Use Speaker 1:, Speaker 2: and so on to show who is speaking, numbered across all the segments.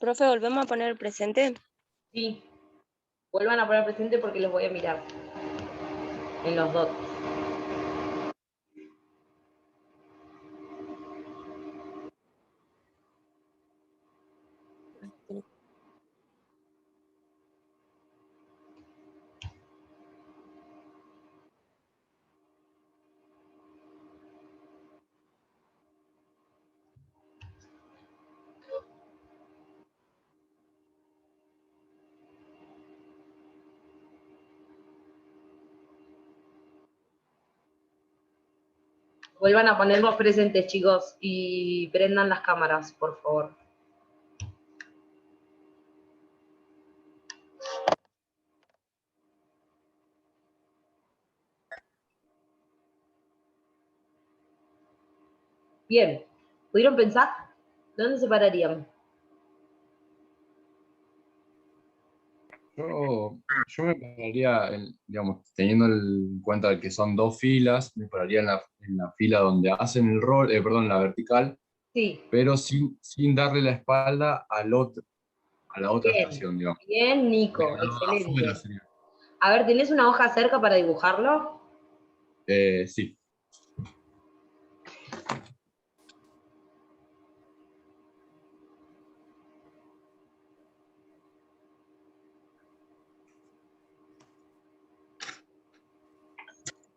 Speaker 1: Profe, ¿volvemos a poner el presente?
Speaker 2: Sí, vuelvan a poner presente porque los voy a mirar en los dots. Vuelvan a ponerlos presentes, chicos, y prendan las cámaras, por favor. Bien, ¿pudieron pensar? ¿Dónde se pararían?
Speaker 3: Yo me pararía, digamos, teniendo en cuenta que son dos filas, me pararía en la fila donde hacen el rol, perdón, en la vertical,
Speaker 2: Sí.
Speaker 3: pero sin darle la espalda a la otra
Speaker 2: Bien,
Speaker 3: estación, digamos.
Speaker 2: bien, Nico,
Speaker 3: Del lado de afuera
Speaker 2: excelente.
Speaker 3: sería.
Speaker 2: A ver, ¿tenés una hoja cerca para dibujarlo?
Speaker 3: Sí.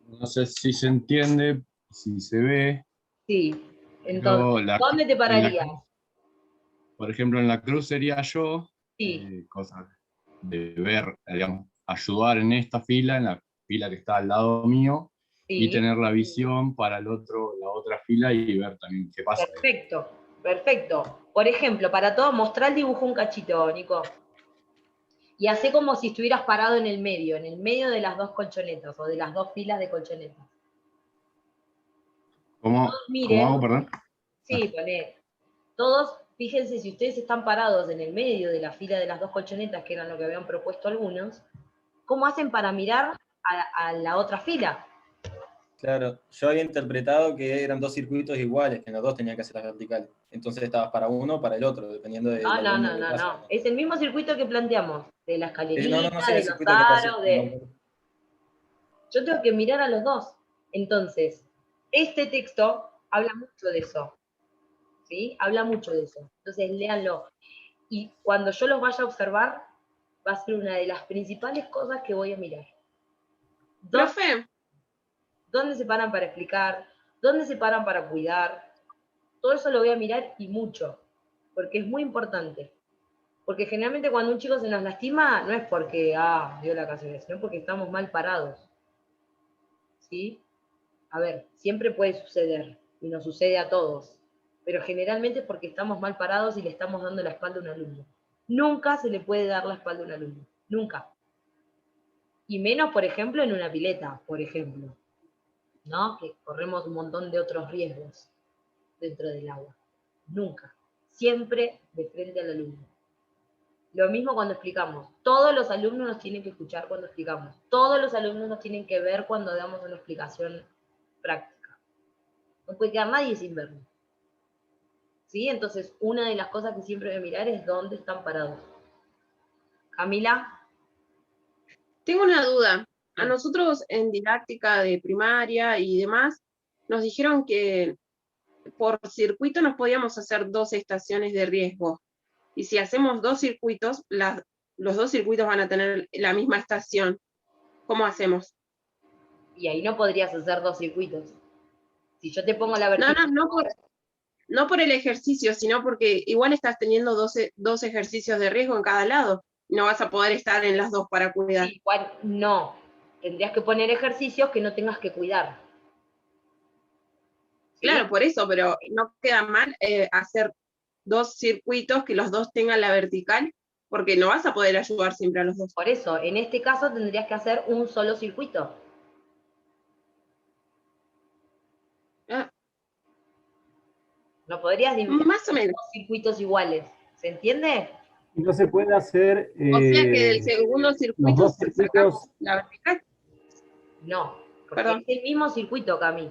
Speaker 3: No sé si se entiende, si se ve,
Speaker 2: Sí. Entonces,
Speaker 3: pero
Speaker 2: ¿dónde te
Speaker 3: en la
Speaker 2: pararías?
Speaker 3: cruz, por ejemplo, en la cruz sería yo,
Speaker 2: Sí.
Speaker 3: cosa de ver, digamos, ayudar en esta fila, en la fila que está al lado mío, y
Speaker 2: Sí.
Speaker 3: tener la visión para la otra fila y ver también qué pasa.
Speaker 2: Perfecto, perfecto. Por ejemplo, para todo, mostrar el dibujo un cachito, Nico. Y hace como si estuvieras parado en el medio de las dos colchonetas o de las dos filas de colchonetas.
Speaker 3: ¿Cómo,
Speaker 2: Todos
Speaker 3: cómo
Speaker 2: miren,
Speaker 3: hago, perdón?
Speaker 2: sí, poné. Todos, fíjense, si ustedes están parados en el medio de la fila de las dos colchonetas, que eran lo que habían propuesto algunos, ¿cómo hacen para mirar a la otra fila?
Speaker 4: Claro, yo había interpretado que eran dos circuitos iguales, que en los dos tenían que hacer las verticales. Entonces estabas para uno o para el otro, dependiendo del alumno que pasa.
Speaker 2: No. Es el mismo circuito que planteamos, de la
Speaker 4: No
Speaker 2: escalerita,
Speaker 4: sé
Speaker 2: de
Speaker 4: el
Speaker 2: los
Speaker 4: circuito que pasé.
Speaker 2: aros, de... Yo tengo que mirar a los dos. Entonces, este texto habla mucho de eso, ¿sí? Habla mucho de eso. Entonces, léanlo. Y cuando yo los vaya a observar, va a ser una de las principales cosas que voy a mirar.
Speaker 1: Profe,
Speaker 2: ¿Dónde se paran para explicar? ¿Dónde se paran para cuidar? Todo eso lo voy a mirar y mucho, porque es muy importante. Porque generalmente cuando un chico se nos lastima, no es porque, dio la casualidad, sino porque estamos mal parados. ¿Sí? A ver, siempre puede suceder, y nos sucede a todos, pero generalmente es porque estamos mal parados y le estamos dando la espalda a un alumno. Nunca se le puede dar la espalda a un alumno, nunca. Y menos, por ejemplo, en una pileta, por ejemplo, ¿no? Que corremos un montón de otros riesgos dentro del agua. Nunca. Siempre de frente al alumno. Lo mismo cuando explicamos. Todos los alumnos nos tienen que escuchar cuando explicamos. Todos los alumnos nos tienen que ver cuando damos una explicación práctica. No puede quedar nadie sin verlo. ¿Sí? Entonces, una de las cosas que siempre voy a mirar es dónde están parados. Camila.
Speaker 1: tengo una duda. A nosotros en didáctica de primaria y demás, nos dijeron que por circuito nos podíamos hacer 2 estaciones de riesgo. Y si hacemos 2 circuitos, los 2 circuitos van a tener la misma estación. ¿Cómo hacemos?
Speaker 2: Y ahí no podrías hacer 2 circuitos. Si yo te pongo la
Speaker 1: No,
Speaker 2: vertical.
Speaker 1: no por el ejercicio, sino porque igual estás teniendo 2 ejercicios de riesgo en cada lado. No vas a poder estar en las dos para cuidar.
Speaker 2: Sí, igual no. Tendrías que poner ejercicios que no tengas que cuidar. ¿Sí?
Speaker 1: Claro, por eso, pero no queda mal hacer 2 circuitos que los dos tengan la vertical, porque no vas a poder ayudar siempre a los dos.
Speaker 2: Por eso, en este caso tendrías que hacer un solo circuito.
Speaker 1: Ah,
Speaker 2: No podrías dividir
Speaker 1: más o menos.
Speaker 2: dos circuitos iguales. ¿Se entiende?
Speaker 5: Y no se puede hacer
Speaker 1: O sea que del segundo
Speaker 5: los
Speaker 1: circuito
Speaker 5: dos circuitos.
Speaker 1: sacamos la vertical.
Speaker 2: No, porque
Speaker 1: Perdón.
Speaker 2: es el mismo circuito, Cami.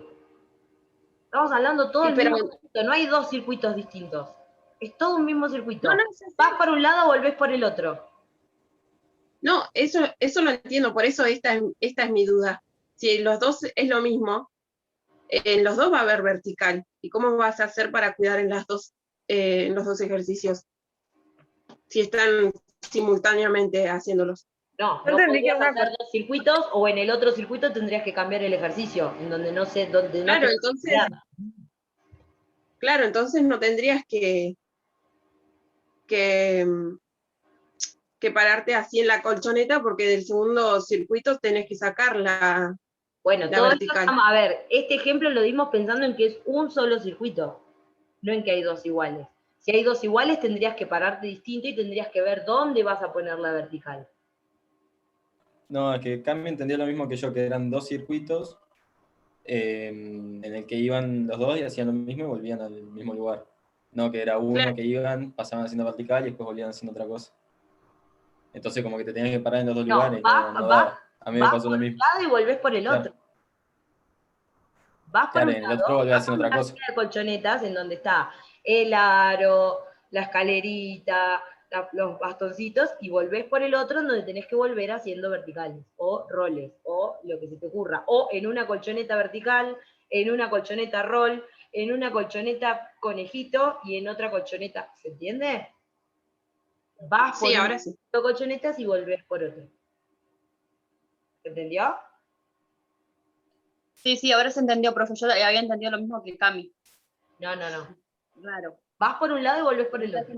Speaker 2: Estamos hablando todo
Speaker 1: Sí,
Speaker 2: el
Speaker 1: pero
Speaker 2: mismo circuito, no hay dos circuitos distintos. Es todo un mismo circuito.
Speaker 1: No, no es así.
Speaker 2: Vas por un lado, volvés por el otro.
Speaker 1: No, eso lo entiendo, por eso esta es mi duda. Si en los dos es lo mismo, en los dos va a haber vertical. ¿Y cómo vas a hacer para cuidar en los dos ejercicios? Si están simultáneamente haciéndolos.
Speaker 2: No,
Speaker 6: Yo
Speaker 2: no
Speaker 6: entendí que
Speaker 2: podrías hacer dos circuitos o en el otro circuito tendrías que cambiar el ejercicio, en donde no sé, donde no
Speaker 1: Claro,
Speaker 2: tenés
Speaker 1: entonces,
Speaker 2: necesidad.
Speaker 1: claro, entonces no tendrías que, que pararte así en la colchoneta porque del segundo circuito tenés que sacar la
Speaker 2: Bueno, todo esto
Speaker 1: vertical.
Speaker 2: a ver, este ejemplo lo dimos pensando en que es un solo circuito, no en que hay dos iguales. Si hay dos iguales tendrías que pararte distinto y tendrías que ver dónde vas a poner la vertical.
Speaker 4: No, es que Cami entendió lo mismo que yo, que eran dos circuitos en el que iban los dos y hacían lo mismo y volvían al mismo lugar. No, que era uno
Speaker 1: Claro.
Speaker 4: que iban, pasaban haciendo vertical y después volvían haciendo otra cosa. Entonces como que te tenías que parar en los dos
Speaker 2: No,
Speaker 4: lugares.
Speaker 2: vas
Speaker 4: Daba. A mí me
Speaker 2: por
Speaker 4: pasó lo
Speaker 2: un
Speaker 4: mismo.
Speaker 2: lado y volvés por el
Speaker 4: Claro.
Speaker 2: otro. Vas por
Speaker 4: Claro,
Speaker 2: un
Speaker 4: en el
Speaker 2: lado,
Speaker 4: otro volvés
Speaker 2: vas
Speaker 4: haciendo
Speaker 2: por
Speaker 4: otra
Speaker 2: una
Speaker 4: cosa.
Speaker 2: fila de colchonetas en donde está el aro, la escalerita, los bastoncitos, y volvés por el otro en donde tenés que volver haciendo verticales, o roles, o lo que se te ocurra. O en una colchoneta vertical, en una colchoneta roll, en una colchoneta conejito y en otra colchoneta. ¿Se entiende? Vas por
Speaker 1: Sí,
Speaker 2: un
Speaker 1: ahora sí.
Speaker 2: de colchonetas y volvés por otro. ¿Se entendió?
Speaker 6: Sí, ahora se entendió, profe. Yo había entendido lo mismo que Cami.
Speaker 2: No, no, no.
Speaker 6: Claro.
Speaker 2: Vas por un lado y volvés por el otro.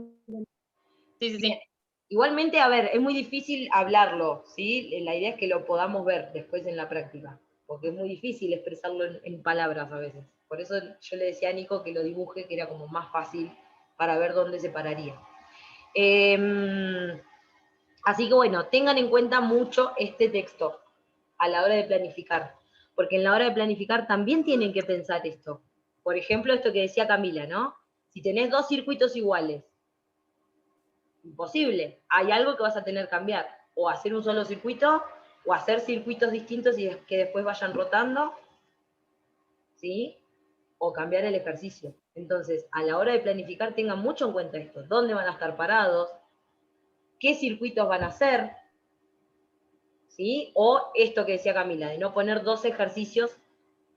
Speaker 6: Sí.
Speaker 2: Igualmente, a ver, es muy difícil hablarlo, ¿sí? La idea es que lo podamos ver después en la práctica, porque es muy difícil expresarlo en palabras a veces. Por eso yo le decía a Nico que lo dibuje, que era como más fácil para ver dónde se pararía. Así que bueno, tengan en cuenta mucho este texto a la hora de planificar, porque en la hora de planificar también tienen que pensar esto. Por ejemplo, esto que decía Camila, ¿no? Si tenés dos circuitos iguales, imposible. Hay algo que vas a tener que cambiar. O hacer un solo circuito, o hacer circuitos distintos y que después vayan rotando, ¿sí? O cambiar el ejercicio. Entonces, a la hora de planificar, tengan mucho en cuenta esto. ¿Dónde van a estar parados? ¿Qué circuitos van a hacer? ¿Sí? O esto que decía Camila, de no poner dos ejercicios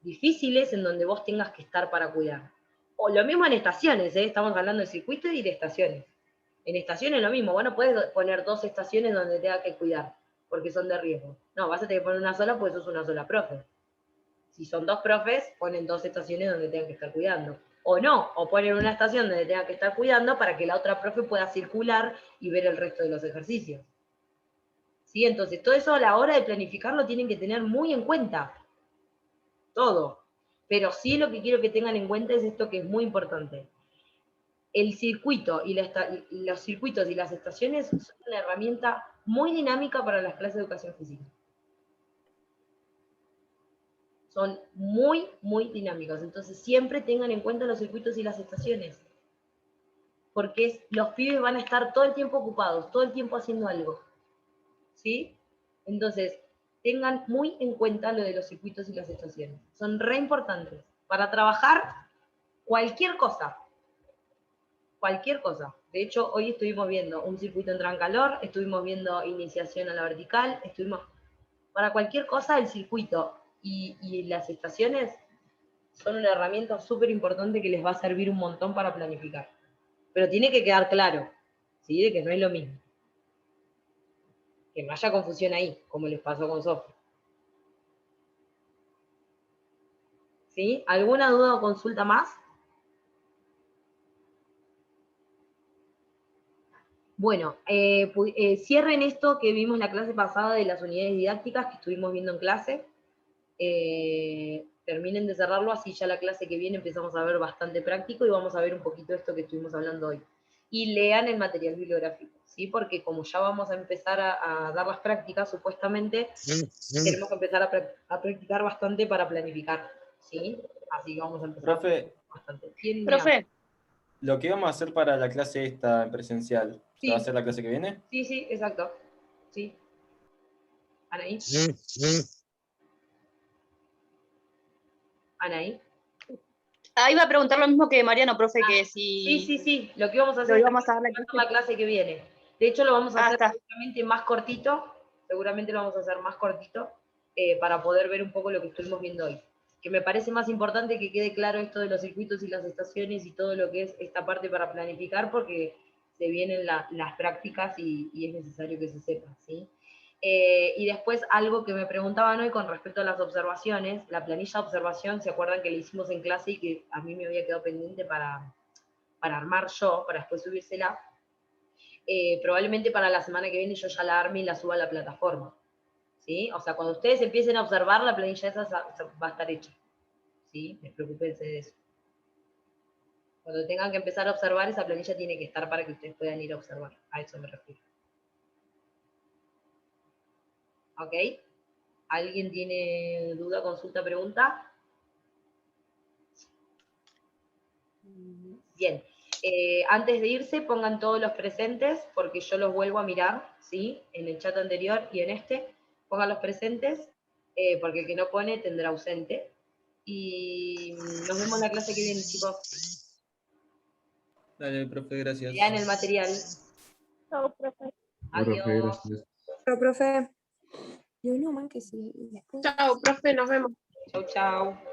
Speaker 2: difíciles en donde vos tengas que estar para cuidar. O lo mismo en estaciones, ¿eh? Estamos hablando de circuitos y de estaciones. En estaciones lo mismo, vos no podés poner dos estaciones donde tenga que cuidar, porque son de riesgo. No, vas a tener que poner una sola porque sos una sola profe. Si son dos profes, ponen dos estaciones donde tengan que estar cuidando. O no, o ponen una estación donde tengan que estar cuidando para que la otra profe pueda circular y ver el resto de los ejercicios. ¿Sí? Entonces, todo eso a la hora de planificarlo tienen que tener muy en cuenta. Todo. Pero sí lo que quiero que tengan en cuenta es esto que es muy importante. El circuito y los circuitos y las estaciones son una herramienta muy dinámica para las clases de educación física. Son muy, muy dinámicos. Entonces siempre tengan en cuenta los circuitos y las estaciones. Porque los pibes van a estar todo el tiempo ocupados, todo el tiempo haciendo algo. ¿Sí? Entonces, tengan muy en cuenta lo de los circuitos y las estaciones. Son re importantes para trabajar cualquier cosa. Cualquier cosa. De hecho, hoy estuvimos viendo un circuito en Trancalor, estuvimos viendo iniciación a la vertical, para cualquier cosa el circuito y las estaciones son una herramienta súper importante que les va a servir un montón para planificar. Pero tiene que quedar claro, ¿sí? De que no es lo mismo. Que no haya confusión ahí, como les pasó con Sofía. ¿Sí? ¿Alguna duda o consulta más? Bueno, cierren esto que vimos la clase pasada de las unidades didácticas que estuvimos viendo en clase. Terminen de cerrarlo, así ya la clase que viene empezamos a ver bastante práctico y vamos a ver un poquito esto que estuvimos hablando hoy. Y lean el material bibliográfico, ¿sí? Porque como ya vamos a empezar a dar las prácticas, supuestamente, tenemos que empezar a practicar bastante para planificar, ¿sí? Así que vamos a empezar
Speaker 4: Profe,
Speaker 2: bastante.
Speaker 6: Profe,
Speaker 4: lo que vamos a hacer para la clase esta en presencial,
Speaker 2: Sí.
Speaker 4: ¿se va a hacer la clase que viene?
Speaker 2: Sí, exacto. Sí. Anaí. Anaí.
Speaker 6: Ahí va a preguntar lo mismo que Mariano, profe, que
Speaker 2: Sí, lo que íbamos a hacer
Speaker 6: lo íbamos a dar
Speaker 2: la clase que viene. De hecho, lo vamos a hacer
Speaker 6: está.
Speaker 2: seguramente más cortito, para poder ver un poco lo que estuvimos viendo hoy. Que me parece más importante que quede claro esto de los circuitos y las estaciones y todo lo que es esta parte para planificar, porque se vienen las prácticas y es necesario que se sepa, ¿sí? Y después algo que me preguntaban hoy con respecto a las observaciones, la planilla de observación, ¿se acuerdan que la hicimos en clase y que a mí me había quedado pendiente para armar yo, para después subírsela? Probablemente para la semana que viene yo ya la arme y la suba a la plataforma, ¿sí? O sea, cuando ustedes empiecen a observar, la planilla esa va a estar hecha, ¿sí? Despreocúpense de eso. Cuando tengan que empezar a observar, esa planilla tiene que estar para que ustedes puedan ir a observar, a eso me refiero. ¿Ok? ¿Alguien tiene duda, consulta, pregunta? Bien. Antes de irse, pongan todos los presentes, porque yo los vuelvo a mirar, ¿sí? En el chat anterior y en este. Pongan los presentes, porque el que no pone tendrá ausente. Y nos vemos en la clase que viene, chicos.
Speaker 4: Dale, profe, gracias.
Speaker 2: Vean el material.
Speaker 7: Chao, profe.
Speaker 2: Adiós.
Speaker 3: Profe, gracias.
Speaker 7: Chao, profe. Yo no, man, que sí.
Speaker 1: Chao, profe, nos vemos.
Speaker 2: Chau, chau.